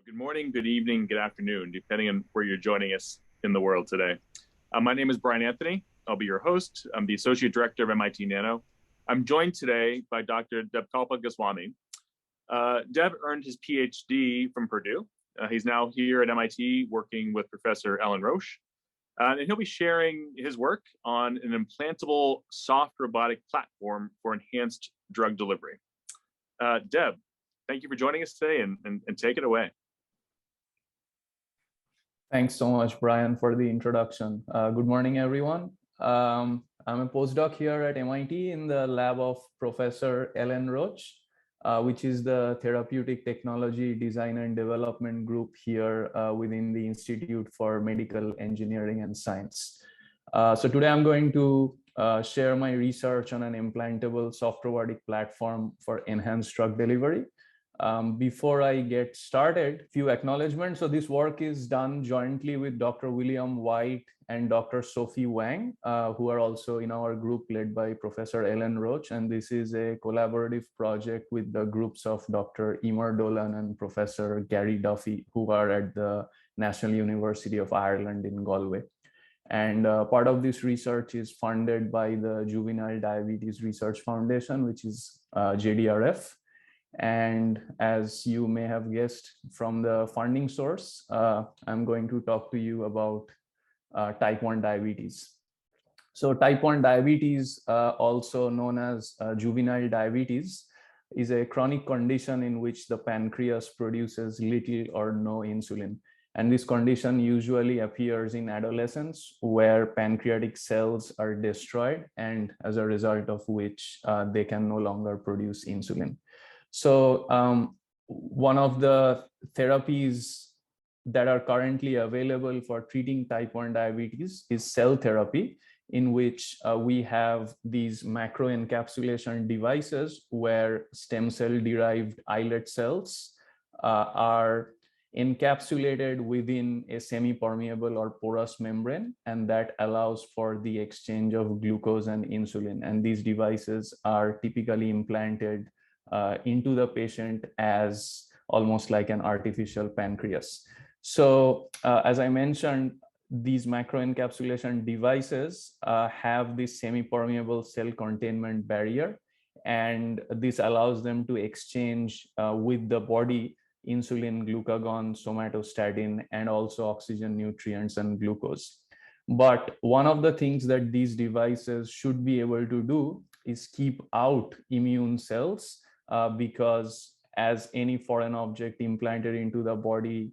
Good morning, good evening, good afternoon, depending on where you're joining us in the world today. My name is Brian Anthony. I'll be your host. I'm the Associate Director of MIT.nano. I'm joined today by Dr. Debkalpa Goswami. Deb earned his PhD from Purdue. He's now here at MIT working with Professor Ellen Roche. And he'll be sharing his work on an implantable soft robotic platform for enhanced drug delivery. Deb, thank you for joining us today and take it away. Thanks so much, Brian, for the introduction. Good morning, everyone. I'm a postdoc here at MIT in the lab of Professor Ellen Roche, which is the Therapeutic Technology Design and Development Group here within the Institute for Medical Engineering and Science. So today I'm going to share my research on an implantable soft robotic platform for enhanced drug delivery. Before I get started, few acknowledgements. So this work is done jointly with Dr. William White and Dr. Sophie Wang, who are also in our group led by Professor Ellen Roche. And this is a collaborative project with the groups of Dr. Emer Dolan and Professor Gary Duffy, who are at the National University of Ireland in Galway. And part of this research is funded by the Juvenile Diabetes Research Foundation, which is JDRF. And as you may have guessed from the funding source, I'm going to talk to you about type 1 diabetes. So type 1 diabetes, also known as juvenile diabetes, is a chronic condition in which the pancreas produces little or no insulin. And this condition usually appears in adolescence, where pancreatic cells are destroyed, and as a result of which they can no longer produce insulin. So one of the therapies that are currently available for treating type 1 diabetes is cell therapy, in which we have these macroencapsulation devices where stem cell derived islet cells are encapsulated within a semi-permeable or porous membrane, and that allows for the exchange of glucose and insulin. And these devices are typically implanted into the patient as almost like an artificial pancreas. So as I mentioned, these macroencapsulation devices have this semi-permeable cell containment barrier, and this allows them to exchange with the body insulin, glucagon, somatostatin, and also oxygen, nutrients, and glucose. But one of the things that these devices should be able to do is keep out immune cells, because as any foreign object implanted into the body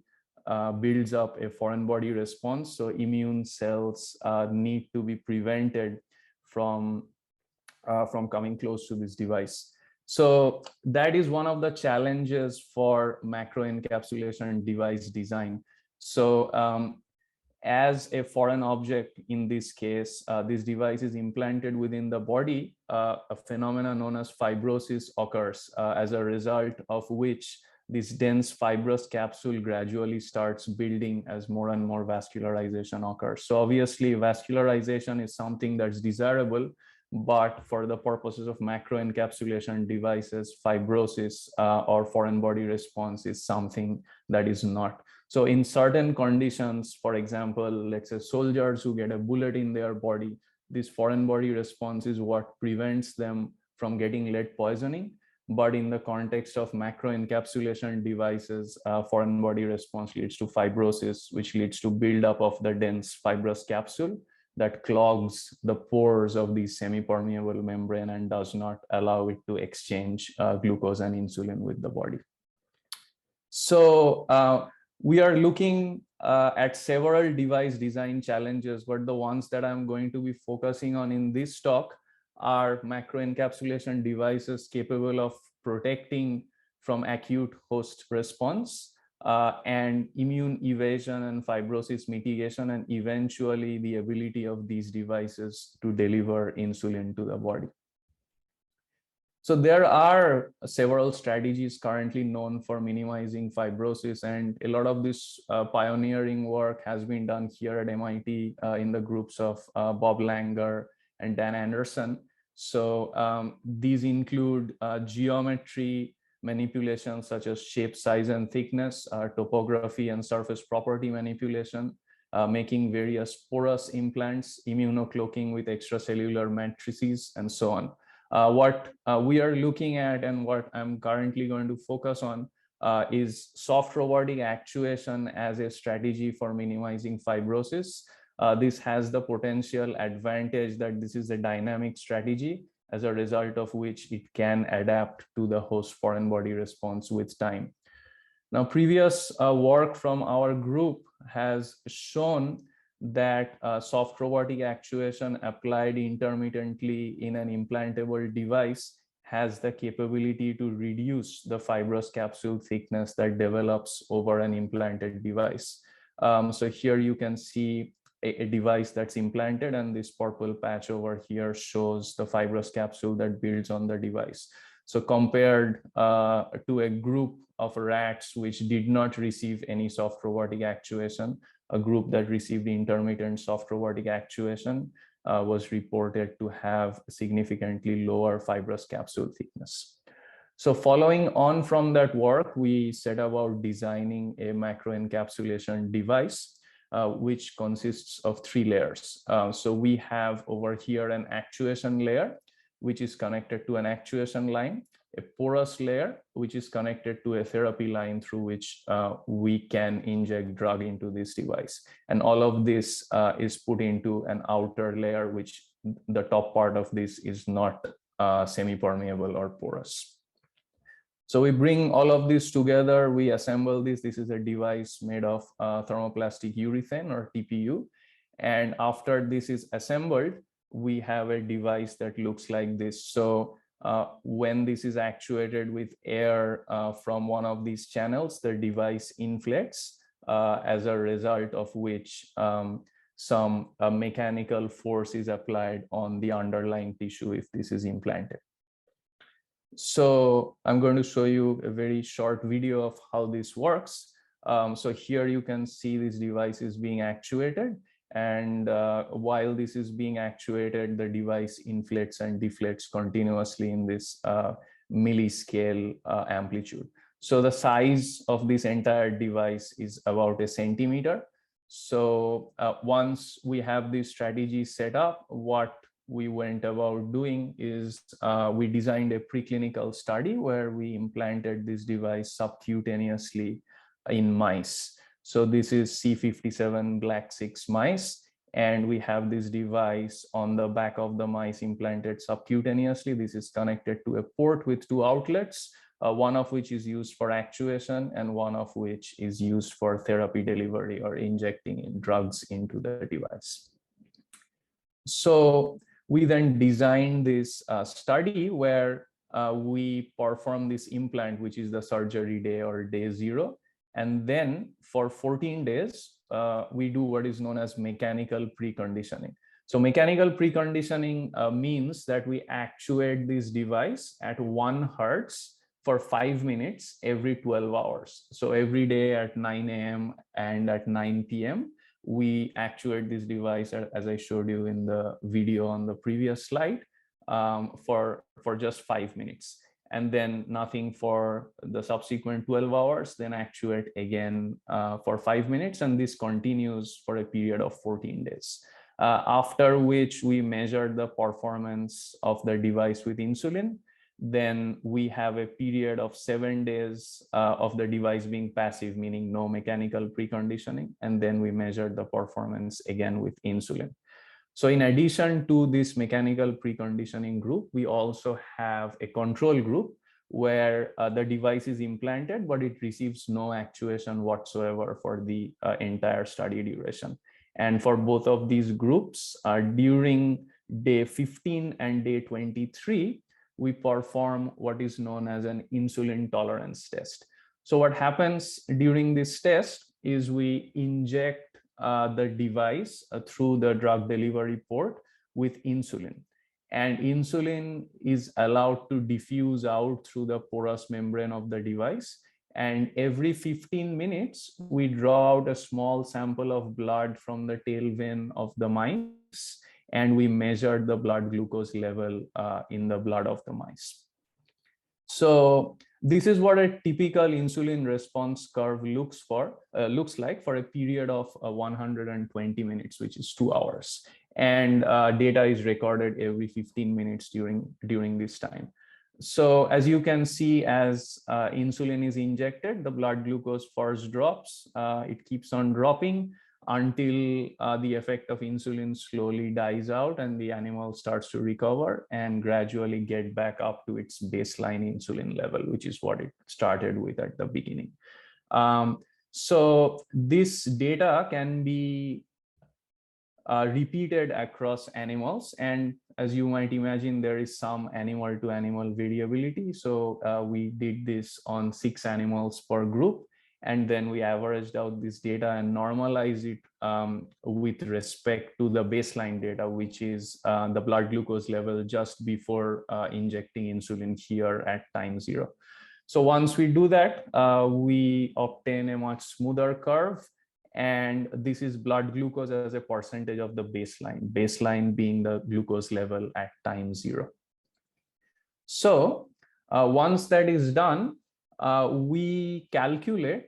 builds up a foreign body response, so immune cells need to be prevented from coming close to this device. So that is one of the challenges for macroencapsulation device design. So as a foreign object, in this case, this device is implanted within the body, a phenomenon known as fibrosis occurs, as a result of which this dense fibrous capsule gradually starts building as more and more vascularization occurs. So obviously vascularization is something that's desirable, but for the purposes of macroencapsulation devices, fibrosis or foreign body response is something that is not. So in certain conditions, for example, let's say soldiers who get a bullet in their body, this foreign body response is what prevents them from getting lead poisoning. But in the context of macroencapsulation devices, foreign body response leads to fibrosis, which leads to buildup of the dense fibrous capsule that clogs the pores of the semi-permeable membrane and does not allow it to exchange glucose and insulin with the body. So we are looking at several device design challenges, but the ones that I'm going to be focusing on in this talk are macroencapsulation devices capable of protecting from acute host response, and immune evasion and fibrosis mitigation, and eventually the ability of these devices to deliver insulin to the body. So there are several strategies currently known for minimizing fibrosis, and a lot of this pioneering work has been done here at MIT in the groups of Bob Langer and Dan Anderson. So these include geometry, manipulations such as shape, size, and thickness, topography and surface property manipulation, making various porous implants, immunocloaking with extracellular matrices, and so on. What we are looking at and what I'm currently going to focus on is soft robotic actuation as a strategy for minimizing fibrosis. This has the potential advantage that this is a dynamic strategy, as a result of which it can adapt to the host foreign body response with time. Now, previous work from our group has shown that soft robotic actuation applied intermittently in an implantable device has the capability to reduce the fibrous capsule thickness that develops over an implanted device. So here you can see a device that's implanted, and this purple patch over here shows the fibrous capsule that builds on the device. So compared to a group of rats which did not receive any soft robotic actuation, a group that received intermittent soft robotic actuation was reported to have significantly lower fibrous capsule thickness. So following on from that work, we set about designing a macroencapsulation device, which consists of 3 layers. So we have over here an actuation layer, which is connected to an actuation line, a porous layer, which is connected to a therapy line through which we can inject drug into this device. And all of this is put into an outer layer, which the top part of this is not semi-permeable or porous. So we bring all of this together, we assemble this. This is a device made of thermoplastic urethane, or TPU. And after this is assembled, we have a device that looks like this. So when this is actuated with air from one of these channels, the device inflates, as a result of which some mechanical force is applied on the underlying tissue if this is implanted. So I'm going to show you a very short video of how this works. So here you can see this device is being actuated, and while this is being actuated, the device inflates and deflates continuously in this milliscale amplitude. So the size of this entire device is about 1 centimeter. So once we have this strategy set up, what we went about doing is we designed a preclinical study where we implanted this device subcutaneously in mice. So this is C57 black 6 mice, and we have this device on the back of the mice implanted subcutaneously. This is connected to a port with 2 outlets, one of which is used for actuation and one of which is used for therapy delivery or injecting drugs into the device. So we then designed this study where we perform this implant, which is the surgery day or day 0. And then for 14 days, we do what is known as mechanical preconditioning. So mechanical preconditioning means that we actuate this device at 1 hertz for 5 minutes every 12 hours. So every day at 9 a.m. and at 9 p.m., we actuate this device, as I showed you in the video on the previous slide, for just 5 minutes. And then nothing for the subsequent 12 hours, then actuate again for 5 minutes. And this continues for a period of 14 days. After which we measure the performance of the device with insulin. Then we have a period of 7 days of the device being passive, meaning no mechanical preconditioning. And then we measure the performance again with insulin. So in addition to this mechanical preconditioning group, we also have a control group where the device is implanted, but it receives no actuation whatsoever for the entire study duration. And for both of these groups, during day 15 and day 23, we perform what is known as an insulin tolerance test. So what happens during this test is we inject the device through the drug delivery port with insulin. And insulin is allowed to diffuse out through the porous membrane of the device. And every 15 minutes, we draw out a small sample of blood from the tail vein of the mice, and we measure the blood glucose level in the blood of the mice. So This is what a typical insulin response curve looks like for a period of 120 minutes, which is 2 hours. And data is recorded every 15 minutes during this time. So as you can see, as insulin is injected, the blood glucose first drops. It keeps on dropping until the effect of insulin slowly dies out and the animal starts to recover and gradually get back up to its baseline insulin level, which is what it started with at the beginning. So this data can be repeated across animals, and as you might imagine, there is some animal to animal variability. So we did this on 6 animals per group, and then we averaged out this data and normalized it with respect to the baseline data, which is the blood glucose level just before injecting insulin here at time 0. So once we do that, we obtain a much smoother curve. And this is blood glucose as a percentage of the baseline being the glucose level at time 0. So once that is done, we calculate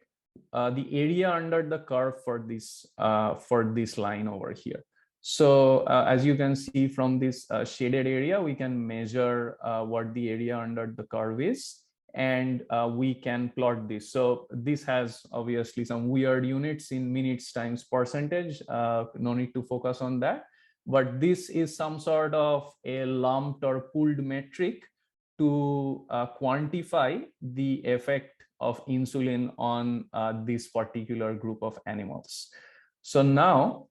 the area under the curve for this line over here. So as you can see from this shaded area, we can measure what the area under the curve is, and we can plot this. So this has obviously some weird units in minutes times percentage. No need to focus on that. But this is some sort of a lumped or pooled metric to quantify the effect of insulin on this particular group of animals. So now,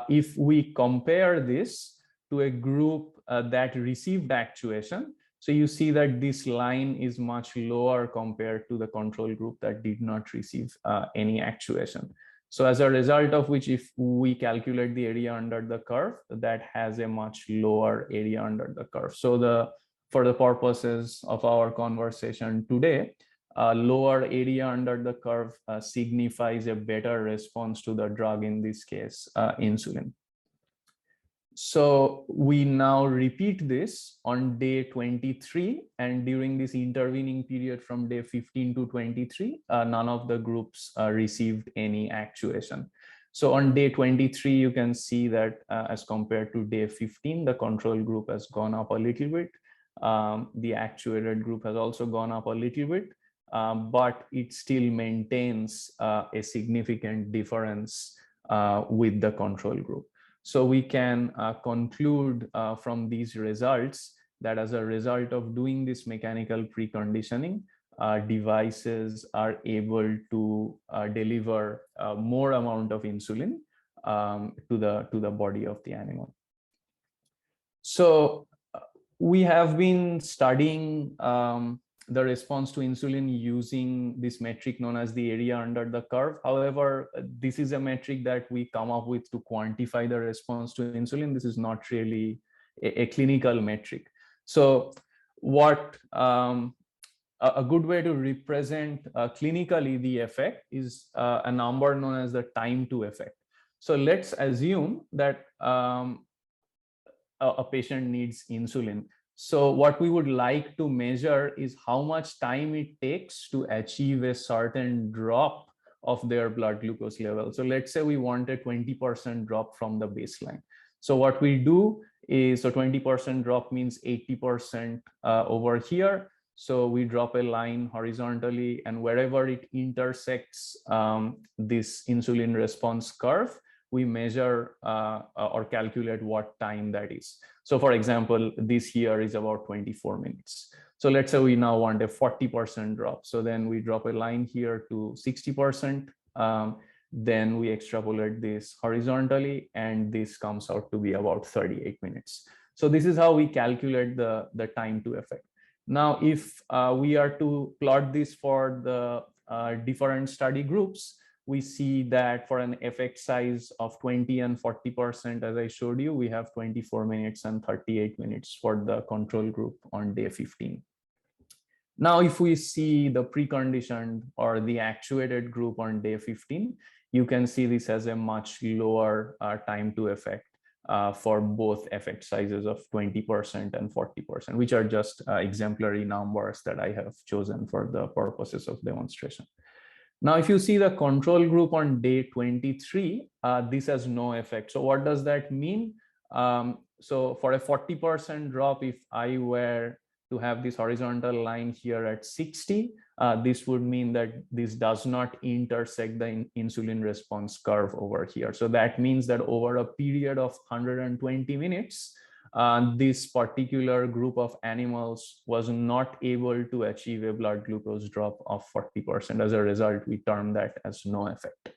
if we compare this to a group that received actuation, so you see that this line is much lower compared to the control group that did not receive any actuation. So as a result of which, if we calculate the area under the curve, that has a much lower area under the curve. So for the purposes of our conversation today, lower area under the curve signifies a better response to the drug, in this case, insulin. So we now repeat this on day 23, and during this intervening period from day 15 to 23, none of the groups received any actuation. So on day 23, you can see that as compared to day 15, the control group has gone up a little bit. The actuated group has also gone up a little bit, but it still maintains a significant difference with the control group. So we can conclude from these results that as a result of doing this mechanical preconditioning, devices are able to deliver more amount of insulin to the body of the animal. So we have been studying the response to insulin using this metric known as the area under the curve. However, this is a metric that we come up with to quantify the response to insulin. This is not really a clinical metric. So what a good way to represent clinically the effect is a number known as the time to effect. So let's assume that a patient needs insulin. So what we would like to measure is how much time it takes to achieve a certain drop of their blood glucose level. So let's say we want a 20% drop from the baseline. So what we do is, so 20% drop means 80% over here. So we drop a line horizontally, and wherever it intersects this insulin response curve, we measure or calculate what time that is. So for example, this here is about 24 minutes. So let's say we now want a 40% drop. So then we drop a line here to 60%. Then we extrapolate this horizontally, and this comes out to be about 38 minutes. So this is how we calculate the time to effect. Now, if we are to plot this for the different study groups, we see that for an effect size of 20 and 40%, as I showed you, we have 24 minutes and 38 minutes for the control group on day 15. Now, if we see the preconditioned or the actuated group on day 15, you can see this has a much lower time to effect. for both effect sizes of 20% and 40%, which are just exemplary numbers that I have chosen for the purposes of demonstration. Now, if you see the control group on day 23, this has no effect. So what does that mean? So for a 40% drop, if I were to have this horizontal line here at 60, this would mean that this does not intersect the insulin response curve over here. So that means that over a period of 120 minutes, this particular group of animals was not able to achieve a blood glucose drop of 40%. As a result, we term that as no effect.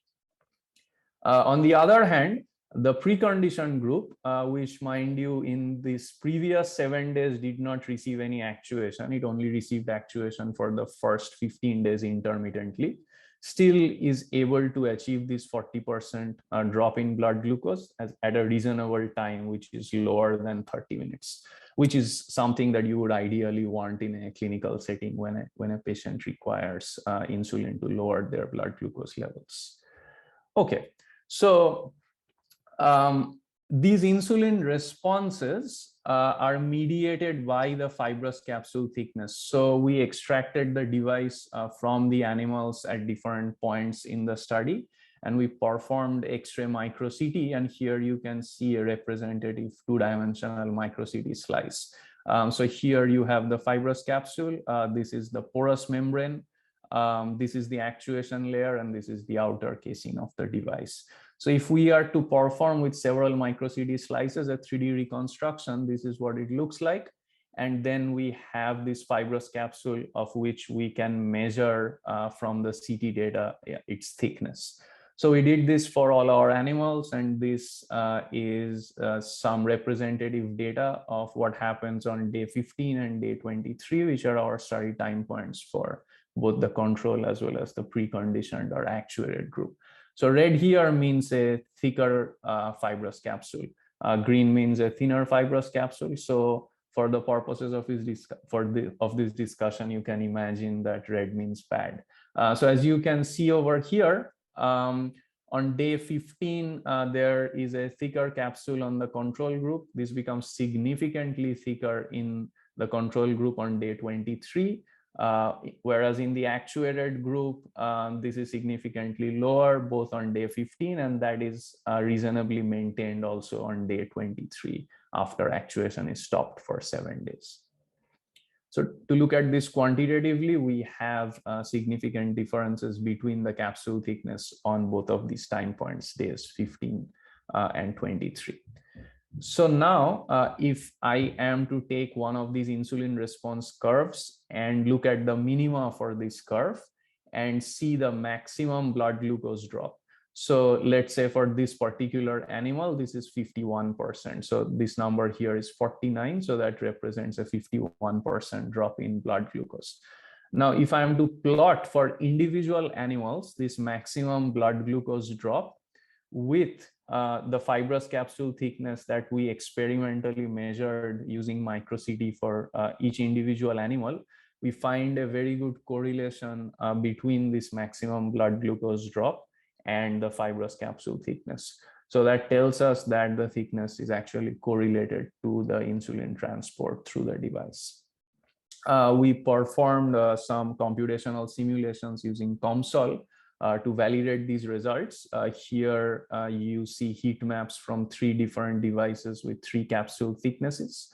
On the other hand, the preconditioned group, which mind you in this previous 7 days did not receive any actuation, it only received actuation for the first 15 days intermittently, still is able to achieve this 40% drop in blood glucose at a reasonable time, which is lower than 30 minutes, which is something that you would ideally want in a clinical setting when a patient requires insulin to lower their blood glucose levels. Okay, so these insulin responses are mediated by the fibrous capsule thickness. So we extracted the device from the animals at different points in the study, and we performed X-ray micro-CT, and here you can see a representative two-dimensional micro-CT slice. So here you have the fibrous capsule. This is the porous membrane. This is the actuation layer, and this is the outer casing of the device. So if we are to perform with several micro-CT slices a 3D reconstruction, this is what it looks like. And then we have this fibrous capsule of which we can measure from the CT data its thickness. So we did this for all our animals, and this is some representative data of what happens on day 15 and day 23, which are our study time points for both the control as well as the preconditioned or actuated group. So red here means a thicker fibrous capsule. Green means a thinner fibrous capsule. So for the purposes of this discussion, you can imagine that red means bad. So as you can see over here, on day 15, there is a thicker capsule on the control group. This becomes significantly thicker in the control group on day 23. Whereas in the actuated group, this is significantly lower both on day 15, and that is reasonably maintained also on day 23 after actuation is stopped for 7 days. So to look at this quantitatively, we have significant differences between the capsule thickness on both of these time points, days 15 and 23. So now, if I am to take one of these insulin response curves and look at the minima for this curve and see the maximum blood glucose drop. So let's say for this particular animal, this is 51%. So this number here is 49. So that represents a 51% drop in blood glucose. Now, if I am to plot for individual animals, this maximum blood glucose drop with the fibrous capsule thickness that we experimentally measured using micro-CT for each individual animal, we find a very good correlation between this maximum blood glucose drop and the fibrous capsule thickness. So that tells us that the thickness is actually correlated to the insulin transport through the device. We performed some computational simulations using COMSOL to validate these results. Here you see heat maps from 3 different devices with 3 capsule thicknesses.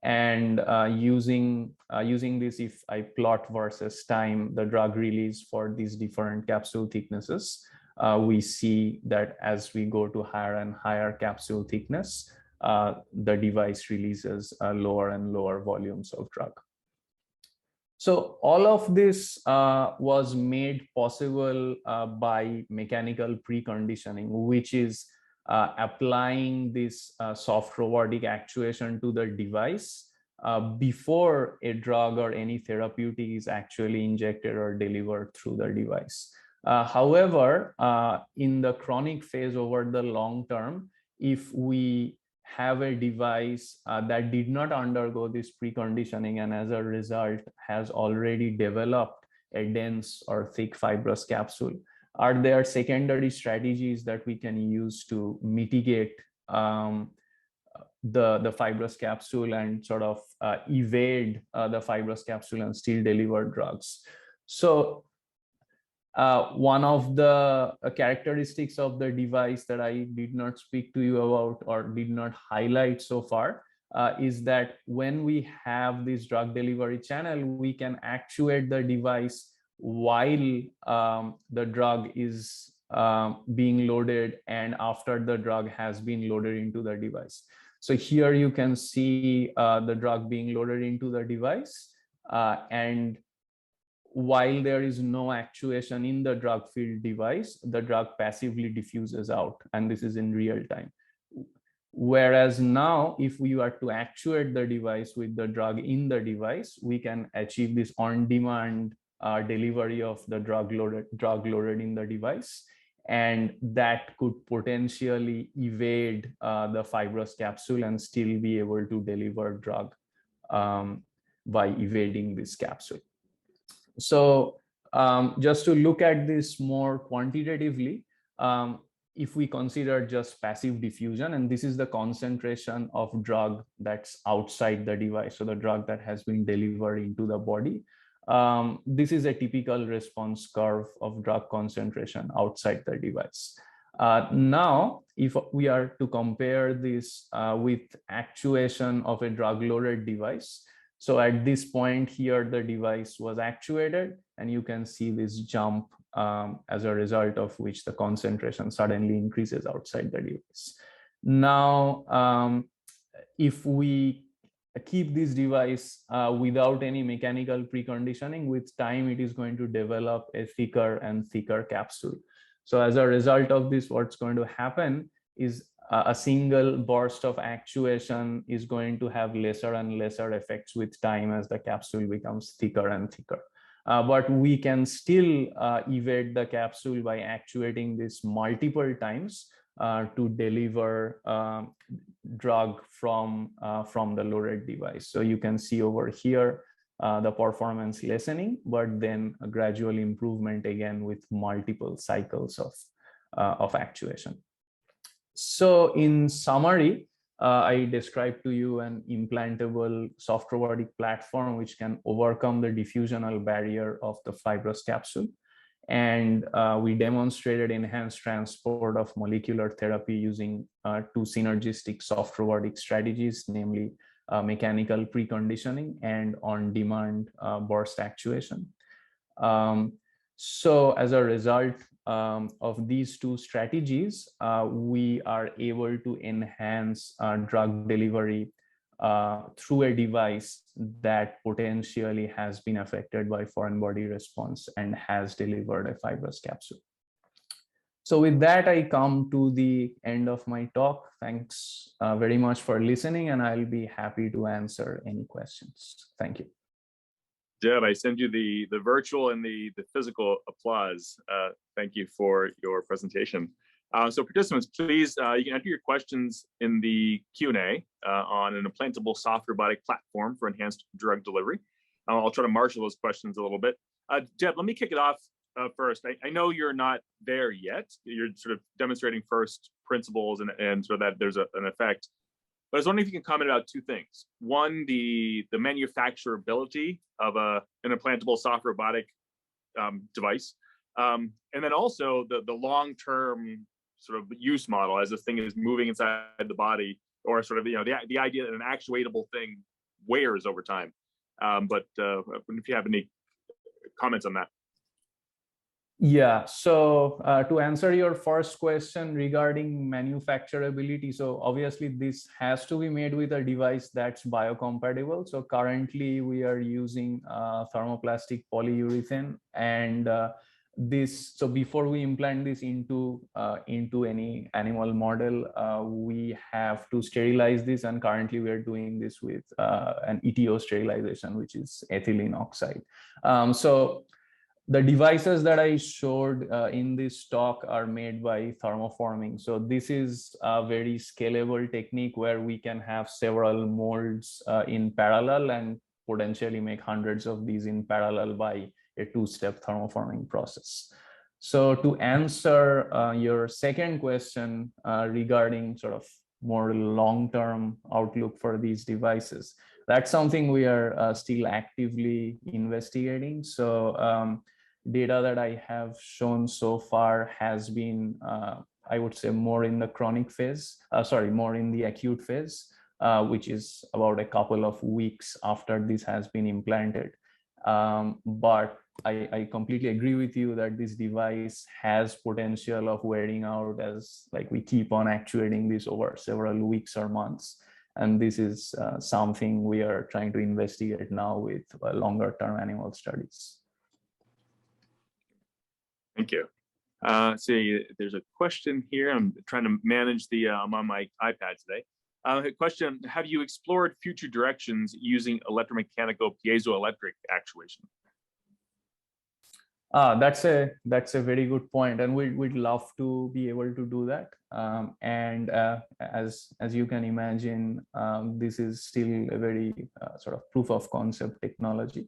And using this, if I plot versus time the drug release for these different capsule thicknesses, we see that as we go to higher and higher capsule thickness, the device releases lower and lower volumes of drug. So all of this was made possible by mechanical preconditioning, which is applying this soft robotic actuation to the device before a drug or any therapeutic is actually injected or delivered through the device. However, in the chronic phase over the long term, if we have a device that did not undergo this preconditioning and as a result has already developed a dense or thick fibrous capsule, are there secondary strategies that we can use to mitigate the fibrous capsule and sort of evade the fibrous capsule and still deliver drugs. So one of the characteristics of the device that I did not speak to you about or did not highlight so far is that when we have this drug delivery channel, we can actuate the device while the drug is being loaded and after the drug has been loaded into the device. So here you can see the drug being loaded into the device, and while there is no actuation in the drug filled device, the drug passively diffuses out, and this is in real time. Whereas now, if we are to actuate the device with the drug in the device, we can achieve this on-demand delivery of the drug loaded in the device, and that could potentially evade the fibrous capsule and still be able to deliver drug by evading this capsule. So just to look at this more quantitatively, if we consider just passive diffusion, and this is the concentration of drug that's outside the device, so the drug that has been delivered into the body, this is a typical response curve of drug concentration outside the device. Now, if we are to compare this with actuation of a drug-loaded device, so at this point here, the device was actuated, and you can see this jump as a result of which the concentration suddenly increases outside the device. Now, if we keep this device without any mechanical preconditioning, with time, it is going to develop a thicker and thicker capsule. So as a result of this, what's going to happen is a single burst of actuation is going to have lesser and lesser effects with time as the capsule becomes thicker and thicker. But we can still evade the capsule by actuating this multiple times to deliver drug from the loaded device. So you can see over here the performance lessening, but then a gradual improvement again with multiple cycles of actuation. So in summary, I described to you an implantable soft robotic platform which can overcome the diffusional barrier of the fibrous capsule. And we demonstrated enhanced transport of molecular therapy using two synergistic soft robotic strategies, namely mechanical preconditioning and on-demand burst actuation. So as a result of these two strategies, we are able to enhance drug delivery through a device that potentially has been affected by foreign body response and has delivered a fibrous capsule. So with that, I come to the end of my talk. Thanks very much for listening, and I'll be happy to answer any questions. Thank you. Deb, I send you the virtual and the physical applause. Thank you for your presentation. So participants, please, you can enter your questions in the Q&A on an implantable soft robotic platform for enhanced drug delivery. I'll try to marshal those questions a little bit. Deb, let me kick it off first. I know you're not there yet. You're sort of demonstrating first principles and so that there's an effect. But I was wondering if you can comment about two things. One, the manufacturability of an implantable soft robotic device, and then also the long-term sort of use model as this thing is moving inside the body, or sort of the idea that an actuatable thing wears over time. But if you have any comments on that. Yeah, so to answer your first question regarding manufacturability, so obviously this has to be made with a device that's biocompatible. So currently we are using thermoplastic polyurethane, and so before we implant this into any animal model, we have to sterilize this, and currently we are doing this with an ETO sterilization, which is ethylene oxide. So the devices that I showed in this talk are made by thermoforming. So this is a very scalable technique where we can have several molds in parallel and potentially make hundreds of these in parallel by a two-step thermoforming process. So to answer your second question regarding sort of more long-term outlook for these devices. That's something we are still actively investigating. So data that I have shown so far has been, I would say, more in the chronic phase, more in the acute phase, which is about a couple of weeks after this has been implanted. But I completely agree with you that this device has potential of wearing out as like we keep on actuating this over several weeks or months. And this is something we are trying to investigate now with longer term animal studies. Thank you. See, there's a question here. I'm trying to manage the, I'm on my iPad today. A question, have you explored future directions using electromechanical piezoelectric actuation? That's a very good point, and we'd love to be able to do that. As you can imagine, this is still a very sort of proof of concept technology.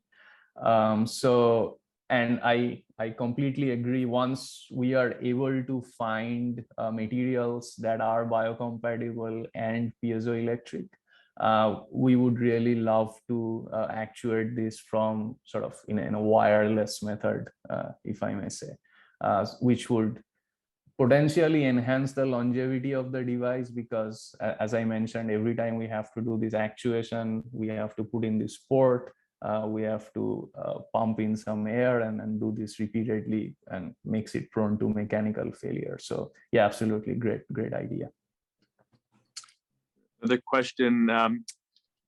And I completely agree. Once we are able to find materials that are biocompatible and piezoelectric, we would really love to actuate this from sort of in a wireless method, if I may say, which would potentially enhance the longevity of the device, because as I mentioned, every time we have to do this actuation, we have to put in this port, we have to pump in some air and do this repeatedly, and makes it prone to mechanical failure. So yeah, absolutely great idea. Another question.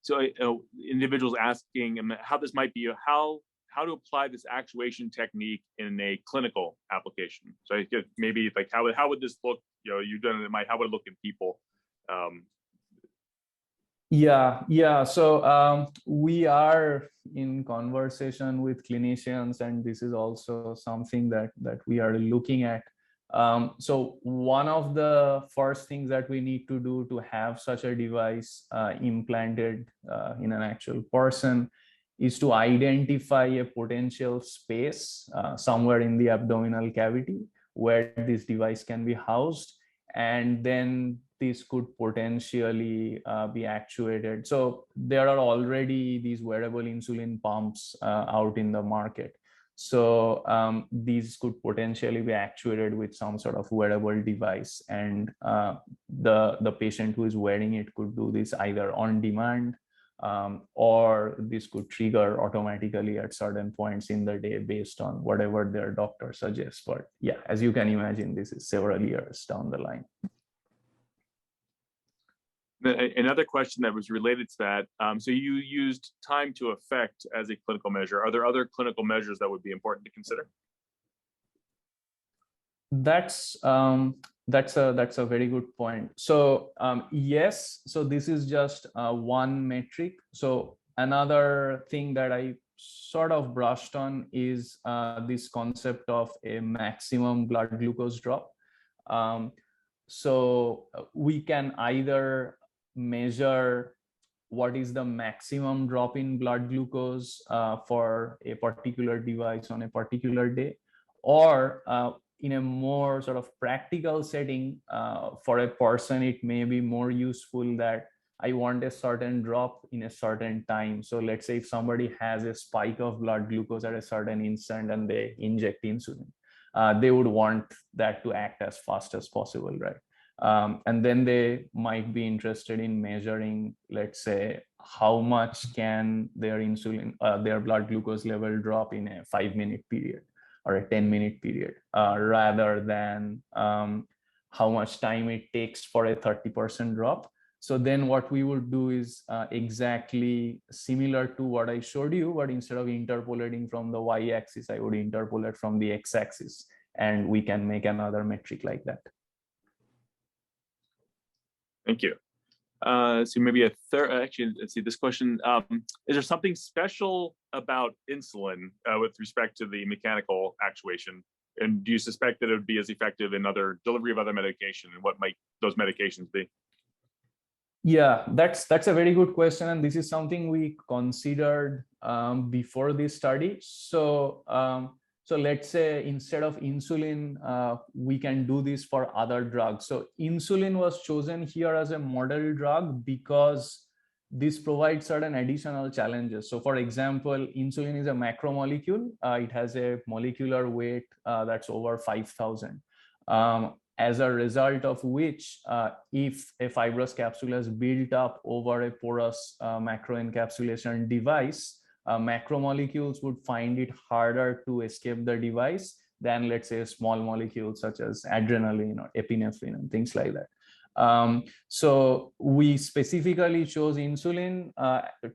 So individuals asking how this might be, how to apply this actuation technique in a clinical application. So maybe like how would this look? You know, you've done it in how would it look in people? Yeah. So we are in conversation with clinicians, and this is also something that we are looking at. So one of the first things that we need to do to have such a device implanted in an actual person is to identify a potential space somewhere in the abdominal cavity where this device can be housed, and then this could potentially be actuated. So there are already these wearable insulin pumps out in the market. So these could potentially be actuated with some sort of wearable device, and the patient who is wearing it could do this either on demand, or this could trigger automatically at certain points in the day based on whatever their doctor suggests. But yeah, as you can imagine, this is several years down the line. Another question that was related to that. So you used time to effect as a clinical measure. Are there other clinical measures that would be important to consider? That's a very good point. So yes, so this is just one metric. So another thing that I sort of brushed on is this concept of a maximum blood glucose drop. So we can either measure what is the maximum drop in blood glucose for a particular device on a particular day, or in a more sort of practical setting, for a person, it may be more useful that I want a certain drop in a certain time. So let's say if somebody has a spike of blood glucose at a certain instant and they inject insulin, they would want that to act as fast as possible, right? And then they might be interested in measuring, let's say, how much can their insulin, their blood glucose level drop in a 5-minute period or a 10-minute period, rather than how much time it takes for a 30% drop. So then what we would do is exactly similar to what I showed you, but instead of interpolating from the y-axis, I would interpolate from the x-axis, and we can make another metric like that. Thank you. So maybe a third, actually, let's see this question. Is there something special about insulin with respect to the mechanical actuation? And do you suspect that it would be as effective in other delivery of other medication? And what might those medications be? Yeah, that's a very good question. And this is something we considered before this study. So So let's say instead of insulin, we can do this for other drugs. So insulin was chosen here as a model drug because this provides certain additional challenges. So for example, insulin is a macromolecule. It has a molecular weight that's over 5,000. As a result of which, if a fibrous capsule is built up over a porous macroencapsulation device, macromolecules would find it harder to escape the device than, let's say, small molecules such as adrenaline or epinephrine and things like that. So we specifically chose insulin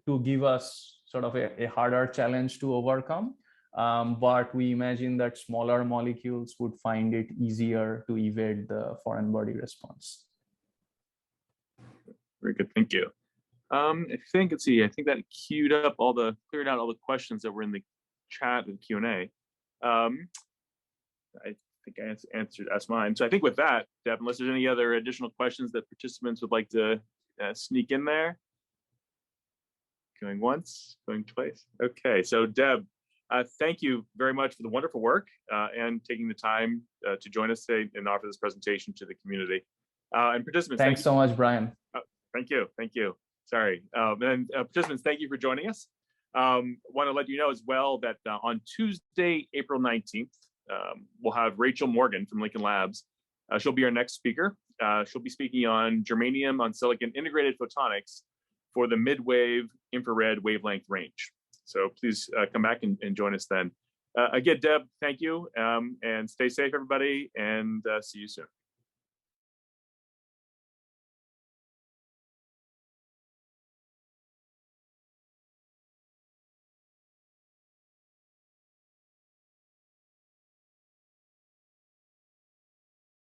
to give us sort of a harder challenge to overcome. But we imagine that smaller molecules would find it easier to evade the foreign body response. Very good, thank you. I think, let's see, I think that cleared out all the questions that were in the chat and Q&A. I think I asked mine. So I think with that, Deb, unless there's any other additional questions that participants would like to sneak in there. Going once, going twice. Okay, so Deb, thank you very much for the wonderful work and taking the time to join us today and offer this presentation to the community. And participants, thanks so much, Brian. Thank you. Sorry. And participants, thank you for joining us. Want to let you know as well that on Tuesday, April 19th, we'll have Rachel Morgan from Lincoln Labs. She'll be our next speaker. She'll be speaking on germanium on silicon integrated photonics for the mid-wave infrared wavelength range. So please come back and join us then. Again, Deb, thank you, and stay safe, everybody, and see you soon.